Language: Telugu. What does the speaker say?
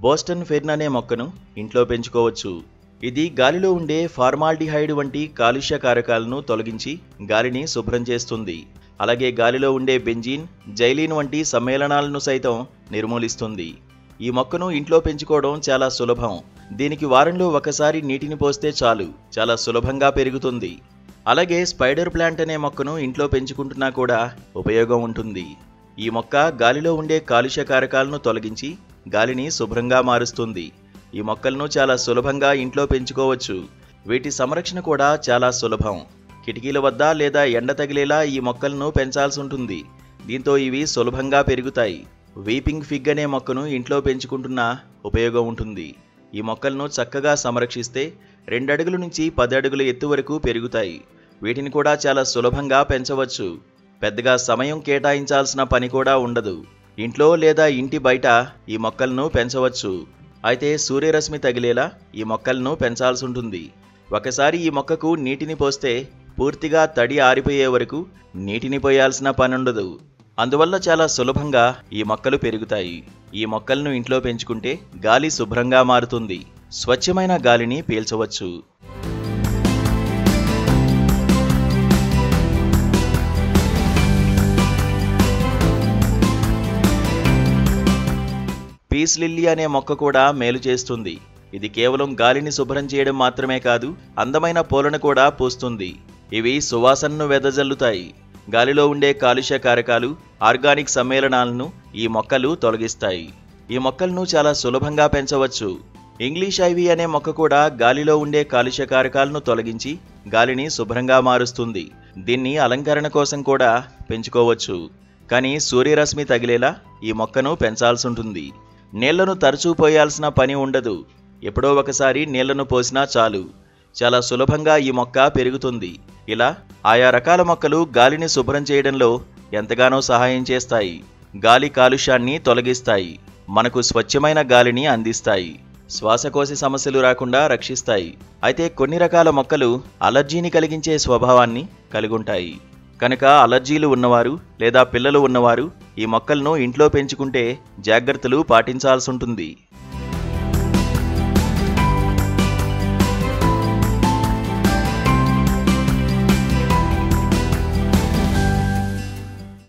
బోస్టన్ ఫెర్న్ అనే మొక్కను ఇంట్లో పెంచుకోవచ్చు. ఇది గాలిలో ఉండే ఫార్మాల్డిహైడ్ వంటి కాలుష్య కారకాలను తొలగించి గాలిని శుభ్రం చేస్తుంది. అలాగే గాలిలో ఉండే బెంజీన్, జైలీన్ వంటి సమ్మేళనాలను సైతం నిర్మూలిస్తుంది. ఈ మొక్కను ఇంట్లో పెంచుకోవడం చాలా సులభం. దీనికి వారంలో ఒకసారి నీటిని పోస్తే చాలు, చాలా సులభంగా పెరుగుతుంది. అలాగే స్పైడర్ ప్లాంట్ అనే మొక్కను ఇంట్లో పెంచుకుంటున్నా కూడా ఉపయోగం ఉంటుంది. ఈ మొక్క గాలిలో ఉండే కాలుష్య కారకాలను తొలగించి గాలిని శుభ్రంగా మారుస్తుంది. ఈ మొక్కలను చాలా సులభంగా ఇంట్లో పెంచుకోవచ్చు. వీటి సంరక్షణ కూడా చాలా సులభం. కిటికీల వద్ద లేదా ఎండ తగిలేలా ఈ మొక్కలను పెంచాల్సి ఉంటుంది. దీంతో ఇవి సులభంగా పెరుగుతాయి. వీపింగ్ ఫిగ్ అనే మొక్కను ఇంట్లో పెంచుకుంటున్నా ఉపయోగం ఉంటుంది. ఈ మొక్కలను చక్కగా సంరక్షిస్తే 2 అడుగుల నుంచి 10 అడుగుల ఎత్తు వరకు పెరుగుతాయి. వీటిని కూడా చాలా సులభంగా పెంచవచ్చు. పెద్దగా సమయం కేటాయించాల్సిన పని కూడా ఉండదు. ఇంట్లో లేదా ఇంటి బయట ఈ మొక్కలను పెంచవచ్చు. అయితే సూర్యరశ్మి తగిలేలా ఈ మొక్కలను పెంచాల్సి ఉంటుంది. ఒకసారి ఈ మొక్కకు నీటిని పోస్తే పూర్తిగా తడి ఆరిపోయే వరకు నీటిని పోయాల్సిన పని ఉండదు. అందువల్ల చాలా సులభంగా ఈ మొక్కలు పెరుగుతాయి. ఈ మొక్కలను ఇంట్లో పెంచుకుంటే గాలి శుభ్రంగా మారుతుంది. స్వచ్ఛమైన గాలిని పీల్చవచ్చు. పీస్ లిల్లీ అనే మొక్క కూడా మేలు చేస్తుంది. ఇది కేవలం గాలిని శుభ్రం చేయడం మాత్రమే కాదు, అందమైన పూలను కూడా పూస్తుంది. ఇవి సువాసనను వెదజల్లుతాయి. గాలిలో ఉండే కాలుష్య కారకాలు, ఆర్గానిక్ సమ్మేళనాలను ఈ మొక్కలు తొలగిస్తాయి. ఈ మొక్కలను చాలా సులభంగా పెంచవచ్చు. ఇంగ్లీష్ ఐవీ అనే మొక్క కూడా గాలిలో ఉండే కాలుష్య కారకాలను తొలగించి గాలిని శుభ్రంగా మారుస్తుంది. దీన్ని అలంకరణ కోసం కూడా పెంచుకోవచ్చు. కానీ సూర్యరశ్మి తగిలేలా ఈ మొక్కను పెంచాల్సి ఉంటుంది. నీళ్లను తరచూ పోయాల్సిన పని ఉండదు. ఎప్పుడో ఒకసారి నీళ్లను పోసినా చాలు. చాలా సులభంగా ఈ మొక్క పెరుగుతుంది. ఇలా ఆయా రకాల మొక్కలు గాలిని శుభ్రం చేయడంలో ఎంతగానో సహాయం చేస్తాయి. గాలి కాలుష్యాన్ని తొలగిస్తాయి. మనకు స్వచ్ఛమైన గాలిని అందిస్తాయి. శ్వాసకోశ సమస్యలు రాకుండా రక్షిస్తాయి. అయితే కొన్ని రకాల మొక్కలు అలర్జీని కలిగించే స్వభావాన్ని కలిగుంటాయి. కనుక అలర్జీలు ఉన్నవారు లేదా పిల్లలు ఉన్నవారు ఈ మొక్కలను ఇంట్లో పెంచుకుంటే జాగ్రత్తలు పాటించాల్సి ఉంటుంది.